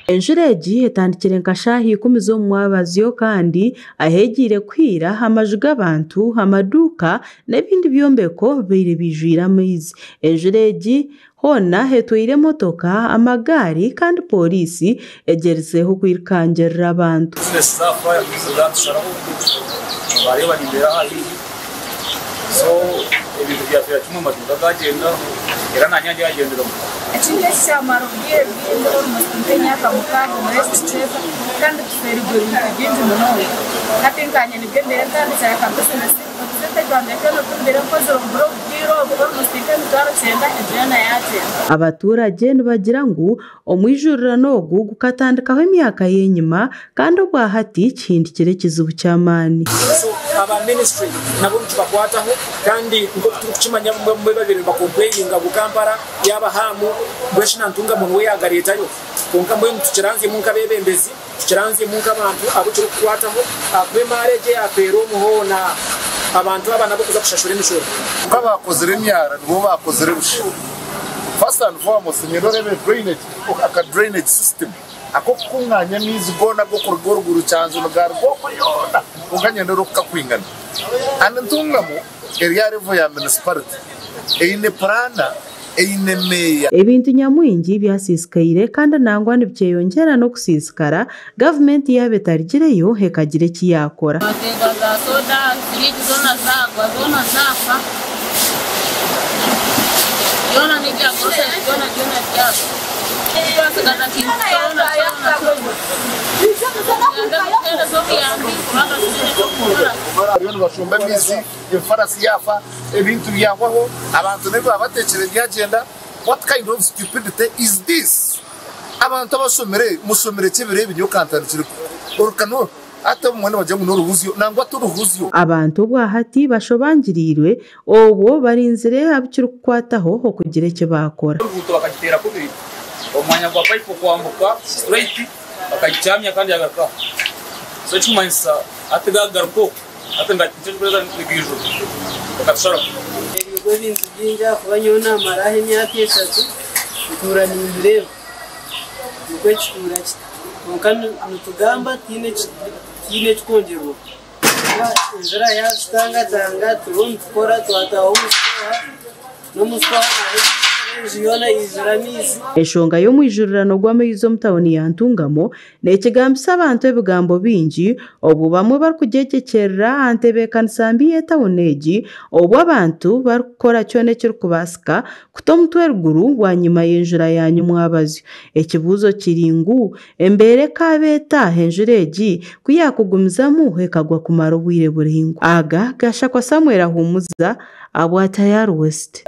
Enjuregi etandikire nka shahi 10 z'omwabaziyo kandi ahegire kwira amaju g'abantu amaduuka n'ebindi byombeko bire bijwire amaizi. Enjuregi hona hetwire motoka amagari kandi polisi egerizeho kwirukangirira abantu. So ibintu byafira kimwe amaduka gagenda era nanyanje yagendera mu Ekindi cyamara ugiye bw'indoro musintenya kamukanga muri stress kandi tuferigwe ibintu munoye hatenkanye nibyo mbere kandi cyane kabisa abaturage nibagira ngu omwijururano ogu gukatandikaho emyaka y'enyuma kandi obwahati kindi kire kizibu ky'amaani. Aba ministry nabo tubakwataho kandi ngo tukimanya mwe babiri bakomplaininga Kampala yaba hamu bweshina ntunga muntu we yagaretayo konka mwe tukiranze mu nkabebembezi tukiranze mu nkabantu abo turi kwataho akwe mareje apero muhona abantu abana bo kuza kushashura imishoro kabakozere imyara nibo bakozere rusha. First and foremost ni rebe drainage aka drainage system ako kunganya mizi gona go kuruguru cyanzo nugaro go kuyona unganya ruka kwingana anantungamo area revo ya municipality eine plana eine meya. Ebintu nyamwingi byasisikaire kandi nangwa nibyeyongera no kusisikara government yabetarigireyo hekagire kiyakora. Matega za soda fridge zona zafa yona nijya kose yona jaso twasagaza kinona Abantu bashomba mizi imfarasi yafa ebintu byangwaho abantu nebo abatekere byagenda. What kind of stupidity is this? Abantu abasomere musomere kibere ibyo kantandikire urukano ata umwana bajya mu ruhuzyo nangwa turuhuzyo. Abantu bwahati bashobangirirwe obwo barinzire abikiri kukwataho ho kugira icyo bakora. Ubuto bakagitera kubiri omwanya gwa pipe kwambuka straight bakajyamya kandi agaka so cyumanisa atagagarko atanga cy'urweza n'igijuru bakatshara ibigo bintu byinja kubanyona marahe myaka 3 bitura n'indire ubwo cyura kandi nutugamba tine twongerwa inzira yastanga tanga turumukora twataho no muswa eshonga yo mwijururano gw'amaizi omutawuni ya Ntungamo nekigambisa abantu ebigambo bingi obu bamwe barikugegekerera antebekanisa mbi y'etawuni egi obu abantu barikukora kyona ekirikubasika kuta omutwe eruguru wanyuma y'enjura ya nyamwabazi. Ekibuuzo kiri ngu embeera ekabeeta enjura egi kuyakugumizamu ekagwa kumara obwire buringwa. Aga gashakwa Samuel Ahumuza abwa Tayari West.